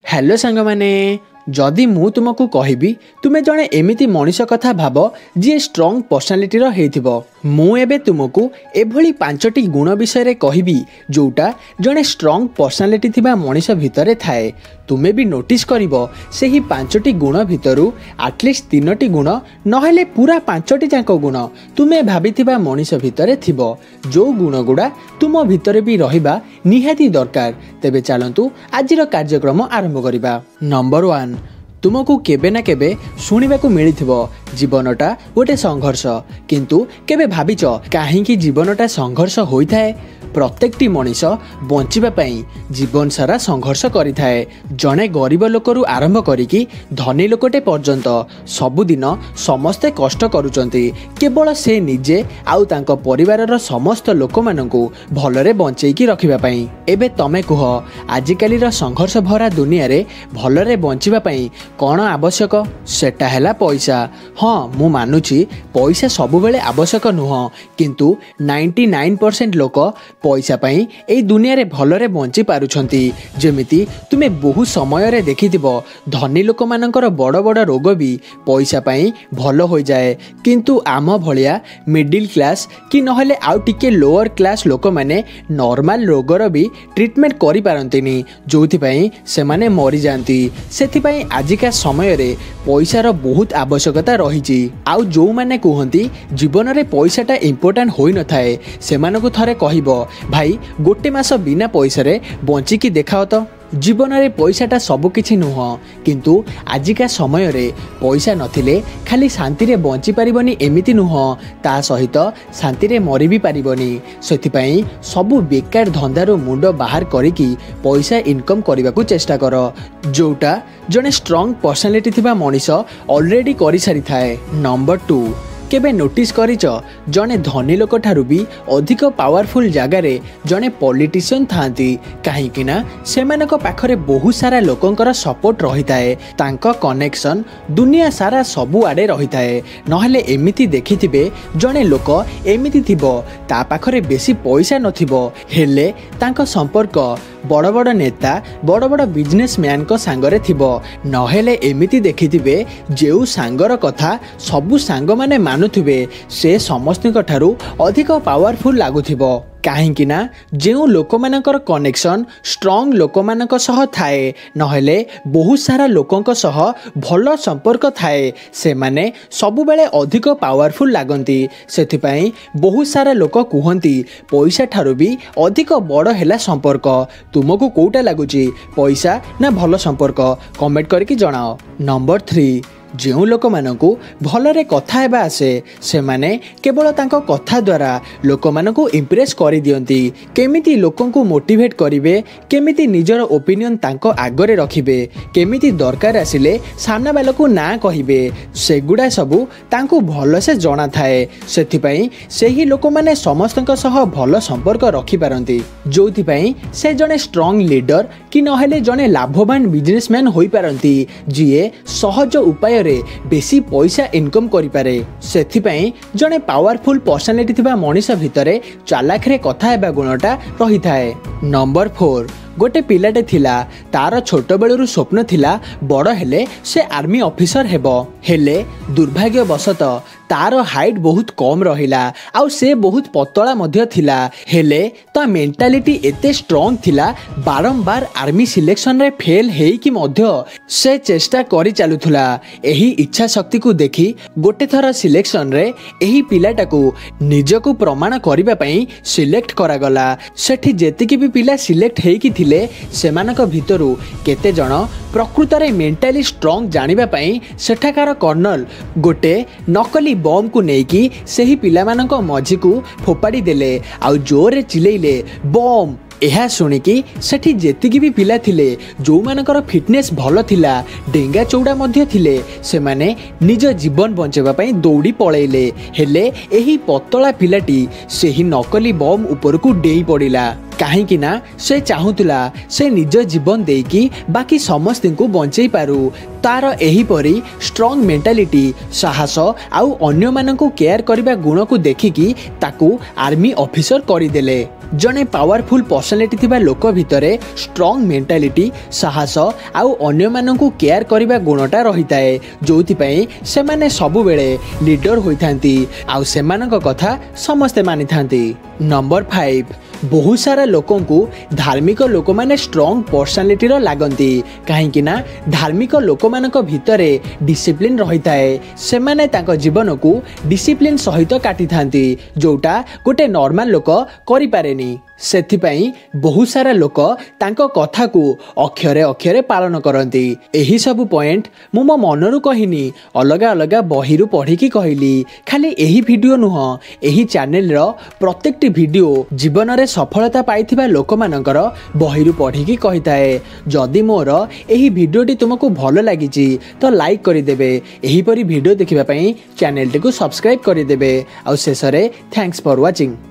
Hello सांग माने जदि मु तुमको कहबी तुमे जड़े एमिति मनीष कथा भाव जी स्ट्रंग पर्सनालिटी रहिथिबो मु एबे तुमको एभली 5टी गुण विषय कहबी जोटा जड़े स्ट्रंग पर्सनालिटी थिबा मनीष भितरे थाए। तुमे भी नोटिस करिवो सेही 5टी गुण भितरु एटलिस्ट 3टी गुण नहेले पूरा 5टी जाक गुण तुमे भाबिथिबा मनीष भितरे थिबो जो गुण गुडा तुम भितरे भी रहिबा निहाती दरकार। तेबे चलंतु आजिर कार्यक्रम आरंभ करिबा। नंबर 1 तुमको केबे ना केबे शुणिबाकू मिलिथिबो जीवनटा गोटे संघर्ष किंतु केबे भाबिच काहींकी जीवनटा संघर्ष होइथाए। प्रत्येकटी मनीष बंचिबा पई जीवन सारा संघर्ष करिथाए। जणे गरीब लोकरू आरंभ करिकी धनी लोकटे पर्यंत सबुदिन समस्ते कष्ट करूचंती केवल से निजे आउ तांको परिवारर समस्त लोक माननकू भलरे बंचेकी रखिबा पई। एबे तमे कुह आजिकालीर संघर्ष भरा दुनिया रे भलरे बंचिबा पई कौन आवश्यक? सेटा हैला पैसा। हाँ मु मानुची पैसा सबुबेले आवश्यक नुह किंतु 99% लोक पैसा पाई एई दुनिया रे भलरे बंची पारुछंती। जेमिति तुमे बहु समय रे देखिथिबो धनी लोक मानकर बड़ बड़ रोग भी पैसा पाई भल हो जाए किंतु आम भलिया मिडिल क्लास कि नहले आउ टिके लोअर क्लास लोक माने नॉर्मल रोगर भी ट्रीटमेंट करि पारंतिनी जोथि पई से माने मरि जानती। सेथि पई आजिका समय रे पैसार बहुत आवश्यकता रही। आउ जो माने कहती जीवन रे पैसाटा इम्पोर्टेंट होई न थाए सेमानकु थरे कहिबो भाई गोटे मास बिना पैसा रे बंचिकी देखाओ तो। जीवन रे पैसाटा सबु किछि नुह किंतु आजिका समय रे पैसा नथिले खाली शांति रे बंची पारिबनी एमिति नुह ता सहित शांति रे मरि भी पारिबनी। सेथि पई सबु बेकार धंदारो मुंड बाहर करिकी पैसा इनकम करबा को चेष्टा कर जोटा जने स्ट्रंग पर्सनालिटी थिबा मनीष ऑलरेडी करि सारि थाए। नंबर 2 केबे नोटिस करिच जने धनी लोक ठारू भी अधिक पावरफुल जगार जने पॉलिटिशियन थांती कहीं ना सेमानक पाखरे बहुत सारा लोकंकर सपोर्ट रही थाए तांको कनेक्शन दुनिया सारा सबु आडे रही थाए। नहले एमिति देखिथिबे जने लोक एमिति थिबो ता पाखरे बेसी पैसा नथिबो हेले तांको संपर्क बड़ बड़ नेता बड़ बड़ बिजनेसमैन को सांगरे थिबो नहेले एमिति देखिथिबे जेउ सांगर कथा सबु सांग माने मानुथिबे से समस्त ठारू अधिक पावरफुल लागुथिबो कहीं ना जो लोक मानकर कनेक्शन स्ट्रंग लोक मानक सह थाए नहेले बहुत सारा लोकंक सह भल संपर्क थाए से माने सबु बेले अधिक पावरफुल लागंती। सेथि पई बहुत सारा लोक कुहंती पैसा ठारू भी अधिक बड़ हैला संपर्क। तुमको कोउटा लागुची पैसा ना भल संपर्क? कमेंट करके जणाओ। नंबर 3 जो लोक मानकू भलरे कथा हेबा आसे से माने केवल तांको कथा द्वारा लोक मानकू इम्प्रेस करि दियंती केमिति लोकंकू मोटिवेट करिवे केमिति निजर ओपिनियन तांको आगरे रखिबे केमिति दरकार आसिले सामना बालकू ना कहिबे सेगुडा सबू तांको भल से जणा थाए। सेथि पई सेही लोक माने समस्तक सह भल संपर्क रखि पारंती जोथि पई से जने स्ट्रंग लीडर कि नहेले जने लाभवान बिजनेसमैन होई पारंती जिए सहज उपाय बेसी पैसा इनकम करि पारे। सेथि पई जने पावरफुल पर्सनालिटी थिबा मनीष भितरे चालाक रे कथा हेबा गुणटा रही थाए। नंबर 4 गोटे पिलाटे थिला तार छोट बेलरू स्वप्न थिला बड़ हेले से आर्मी ऑफिसर हेबो हेले दुर्भाग्यवशत तार हाइट बहुत कम रहिला आउ से बहुत पतला मध्य थिला हेले ता मेंटालिटी एते स्ट्रॉन्ग थिला बारंबार आर्मी सिलेक्शन रे फेल हेई कि मध्य से चेष्टा करि चालुथुला। एही इच्छा शक्ति को देखि गोटे थर सिलेक्शन रे एही पिलाटाकू निजको प्रमाण करिबा पई सिलेक्ट करा गला। सेठी जेतिकी भी पिला सिलेक्ट हेई कि थिले सेमानक भितरु केते जण प्रकृत रे मेंटली स्ट्रॉन्ग जानिबा पई सेठाकार कर्नल गोटे नकली बम को नेकी सेही पिला मानक मझी को फोपाड़ी देले आउ जोरे चिलेइले बम। यह शुणिकी सेठी जेतिकी भी पिला थिले जो मानकर फिटनेस भल थिला डेंगा चौड़ा मध्य थिले से माने निज जीवन बंचेबा पई दौड़ी पळेले हेले एही पतला पिलाटी सेही नकली बम ऊपर को डेई पड़िला କାହିଁକି ନା ସେ ଚାହୁଁଥିଲା ସେ ନିଜ ଜୀବନ ଦେଇକି ବାକି ସମସ୍ତଙ୍କୁ ବଞ୍ଚେଇ ପାରୁ। ତାର ଏହିପରି ଷ୍ଟ୍ରଙ୍ଗ ମେଣ୍ଟାଲିଟି, ସାହସ ଆଉ ଅନ୍ୟମାନଙ୍କୁ କେୟାର କରିବା ଗୁଣକୁ ଦେଖିକି ତାକୁ ଆର୍ମି ଅଫିସର କରିଦେଲେ। ଜଣେ ପାୱାରଫୁଲ ପର୍ସନାଲିଟି ଥିବା ଲୋକ ଭିତରେ ଷ୍ଟ୍ରଙ୍ଗ ମେଣ୍ଟାଲିଟି, ସାହସ ଆଉ ଅନ୍ୟମାନଙ୍କୁ କେୟାର କରିବା ଗୁଣଟା ରହିଥାଏ, ଯୋଉଥିପାଇଁ ସେମାନେ ସବୁବେଳେ ଲିଡର ହୋଇଥାନ୍ତି ଆଉ ସେମାନଙ୍କ କଥା ସମସ୍ତେ ମାନିଥାନ୍ତି। ନମ୍ବର 5, ବହୁତ ସାରା ଲୋକଙ୍କୁ ଧାର୍ମିକ ଲୋକମାନେ ଷ୍ଟ୍ରଙ୍ଗ ପର୍ସନାଲିଟିର ଲାଗନ୍ତି, କାହିଁକି ନା ଧାର୍ମିକ ଲୋକମାନଙ୍କ ଭିତରେ ଡିସିପ୍ଲିନ ରହିଥାଏ। ସେମାନେ ତାଙ୍କ ଜୀବନକୁ ଡିସିପ୍ଲିନ ସହିତ କାଟିଥାନ୍ତି, ଯୋଉଟା ଗୋଟେ ନର୍ମାଲ ଲୋକ କରିପାରେନି। ସେଥିପାଇଁ ବହୁତ ସାରା ଲୋକ ତାଙ୍କ କଥାକୁ ଅକ୍ଷରେ ଅକ୍ଷରେ ପାଳନ କରନ୍ତି। ଏହି ସବୁ ପଏଣ୍ଟ ମୁଁ ମୋ ମନରୁ କହିନି, ଅଲଗା ଅଲଗା ବହିରୁ ପଢ଼ିକି କହିଲି। ଖାଲି ଏହି ଭିଡ଼ିଓ ନୁହଁ, ଏହି ଚ୍ୟାନେଲର ପ୍ରତ୍ୟେକଟି ଭିଡ଼ିଓ ଜୀବନରେ ସଫଳତା ପାଇଥିବା ଲୋକମାନଙ୍କର ବହିରୁ ପଢ଼ିକି କହିଥାଏ। ଯଦି ମୋର ଏହି ଭିଡ଼ିଓଟି ତୁମକୁ ଭଲ ଲାଗିଛି ତ ଲାଇକ୍ କରିଦେବେ। ଏହିପରି ଭିଡ଼ିଓ ଦେଖିବା ପାଇଁ ଚ୍ୟାନେଲଟିକୁ ସବସ୍କ୍ରାଇବ୍ କରିଦେବେ। ଆଉ ଶେଷରେ ଥ୍ୟାଙ୍କ୍ସ ଫର ୱାଚିଂ।